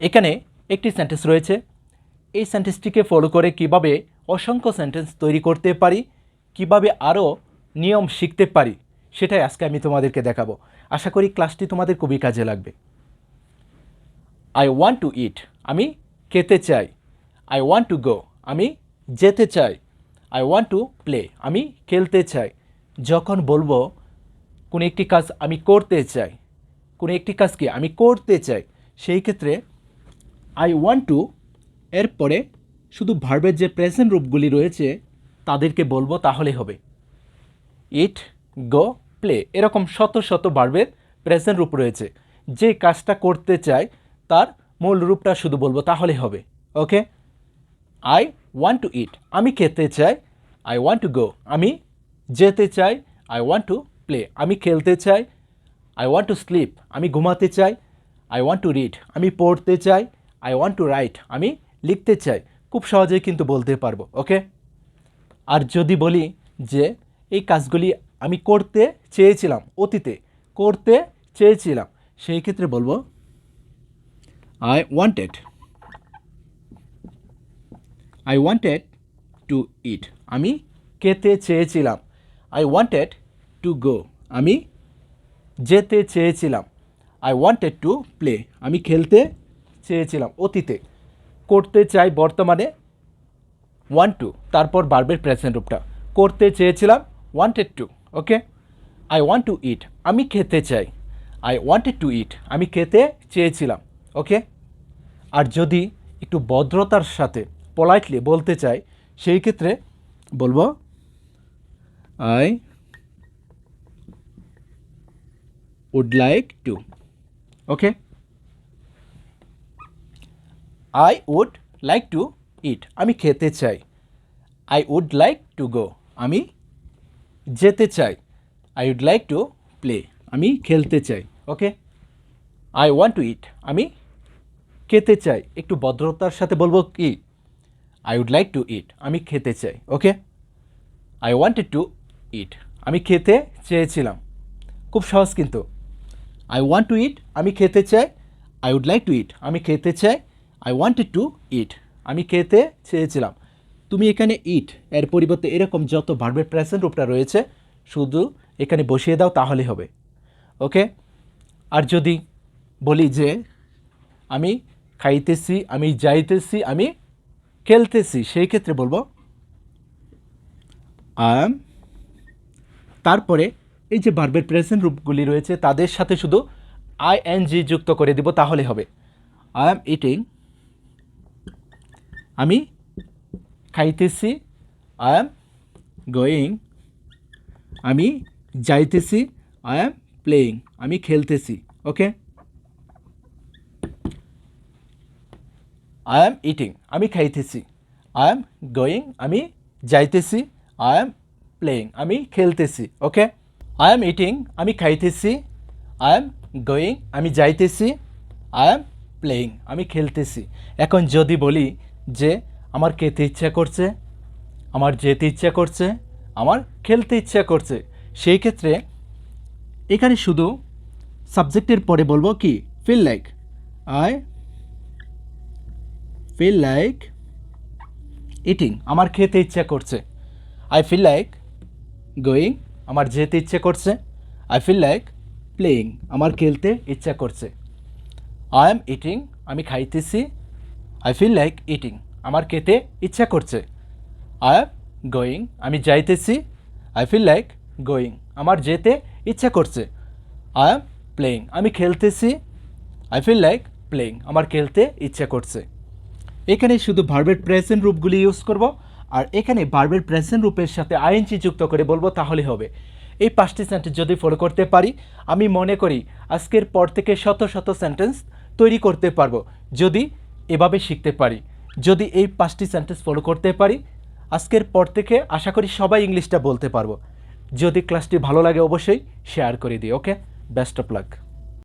এখানে একটি সেন্টেন্স রয়েছে। এই সেন্টেন্সটিকে ফলো করে কিভাবে অসংখ্য সেন্টেন্স তৈরি করতে পারি, কিভাবে আরও নিয়ম শিখতে পারি, সেটাই আজকে আমি তোমাদেরকে দেখাবো। আশা করি ক্লাসটি তোমাদের খুবই কাজে লাগবে। আই ওয়ান্ট টু ইট, আমি খেতে চাই। আই ওয়ান্ট টু গো, আমি যেতে চাই। আই ওয়ান্ট টু প্লে, আমি খেলতে চাই। যখন বলবো কোনো একটি কাজ আমি করতে চাই, কোনো একটি কাজকে আমি করতে চাই, সেই ক্ষেত্রে আই ওয়ান্ট টু এর পরে শুধু ভার্বের যে প্রেজেন্ট রূপগুলি রয়েছে তাদেরকে বলবো, তাহলে হবে। ইট, গো, প্লে, এরকম শত শত ভার্বের প্রেজেন্ট রূপ রয়েছে। যে কাজটা করতে চাই তার মূল রূপটা শুধু বলবো, তাহলে হবে। ওকে, আই ওয়ান্ট টু ইট, আমি খেতে চাই। আই ওয়ান্ট টু গো, আমি যেতে চাই। আই ওয়ান্ট টু প্লে, আমি খেলতে চাই। আই ওয়ান্ট টু স্লিপ, আমি ঘুমাতে চাই। আই ওয়ান্ট টু রিড, আমি পড়তে চাই। আই ওয়ান্ট টু রাইট, আমি লিখতে চাই। খুব সহজেই কিন্তু বলতে পারবো। ওকে, আর যদি বলি যে এই কাজগুলি আমি করতে চেয়েছিলাম, অতীতে করতে চেয়েছিলাম, সেই ক্ষেত্রে বলবো আই ওয়ান্টেড টু ইট, আমি খেতে চেয়েছিলাম। আই ওয়ান্টেড টু গো, আমি যেতে চেয়েছিলাম। আই ওয়ান্টেড টু প্লে, আমি খেলতে চেয়েছিলাম অতীতে। করতে চাই বর্তমানে ওয়ান্ট টু, তারপর ভার্বের প্রেজেন্ট রূপটা। করতে চেয়েছিলাম wanted to. Okay, I want to eat, আমি খেতে চাই। আই ওয়ান্টেড টু ইট, আমি খেতে চেয়েছিলাম। ওকে, আর যদি একটু ভদ্রতার সাথে পোলাইটলি বলতে চাই, সেই ক্ষেত্রে বলবো I would like to. Okay, I would like to eat, আমি খেতে চাই। I would like to go, আমি যেতে চাই। I would like to play, আমি খেলতে চাই। Okay, I want to eat, আমি খেতে চাই। একটু ভদ্রতার সাথে বলবো কি, I would like to eat, আমি খেতে চাই। Okay, I wanted to eat, আমি খেতে চেয়েছিলাম। খুব সহজ কিন্তু। আই ওয়ান্ট টু ইট, আমি খেতে চাই। I would like to eat, আমি খেতে চাই। আই ওয়ান্টেড টু ইট, আমি খেতে চেয়েছিলাম। তুমি এখানে ইট এর পরিবর্তে এরকম যত ভার্বের প্রেজেন্ট রূপটা রয়েছে শুধু এখানে বসিয়ে দাও, তাহলে হবে। ওকে, আর যদি বলি যে আমি খাইতেছি, আমি যাইতেছি, আমি খেলতেছি, সেই ক্ষেত্রে বলবো আই এম, তারপরে এই যে ভার্বের প্রেজেন্ট রূপগুলি রয়েছে তাদের সাথে শুধু আইএনজি যুক্ত করে দিব, তাহলে হবে। আই এম ইটিং, আমি খাইতেছি। আই এম গোয়িং, আমি যাইতেছি। আই এম প্লেয়িং, আমি খেলতেছি। ওকে, আই এম ইটিং, আমি খাইতেছি। আই এম গোয়িং, আমি যাইতেছি। আই এম প্লেয়িং, আমি খেলতেছি। ওকে, আই এম ইটিং, আমি খাইতেছি। আই এম গোয়িং, আমি যাইতেছি। আই এম প্লেয়িং, আমি খেলতেছি। এখন যদি বলি যে আমার খেতে ইচ্ছা করছে, আমার যেতে ইচ্ছা করছে, আমার খেলতে ইচ্ছা করছে, সেই ক্ষেত্রে এখানে শুধু সাবজেক্টের পরে বলবো কি, feel like. I feel like eating, আমার খেতে ইচ্ছা করছে। আই ফিল লাইক গোয়িং, আমার যেতে ইচ্ছে করছে। আই ফিল লাইক প্লেয়িং, আমার খেলতে ইচ্ছা করছে। আই এম ইটিং, আমি খাইতেছি। আই ফিল লাইক ইটিং, আমার খেতে ইচ্ছা করছে। আই এম গোয়িং, আমি যাইতেছি। আই ফিল লাইক গোয়িং, আমার যেতে ইচ্ছা করছে। আই এম প্লেয়িং, আমি খেলতেছি। আই ফিল লাইক প্লেয়িং, আমার খেলতে ইচ্ছা করছে। এখানে শুধু ভার্বের প্রেজেন্ট রূপগুলি ইউজ করব, আর এখানে ভার্বের প্রেজেন্ট রূপের সাথে আইএনজি যুক্ত করে বলবো, তাহলে হবে। এই 5টি সেন্টেন্স যদি ফলো করতে পারি, আমি মনে করি আজকের পর থেকে শত শত সেন্টেন্স তৈরি করতে পারবো, যদি এভাবে শিখতে পারি। যদি এই 5টি সেন্টেন্স ফলো করতে পারি, আজকের পর থেকে আশা করি সবাই ইংলিশটা বলতে পারবো। যদি ক্লাসটি ভালো লাগে অবশ্যই শেয়ার করে দিই। ওকে, বেস্ট অফ লাক।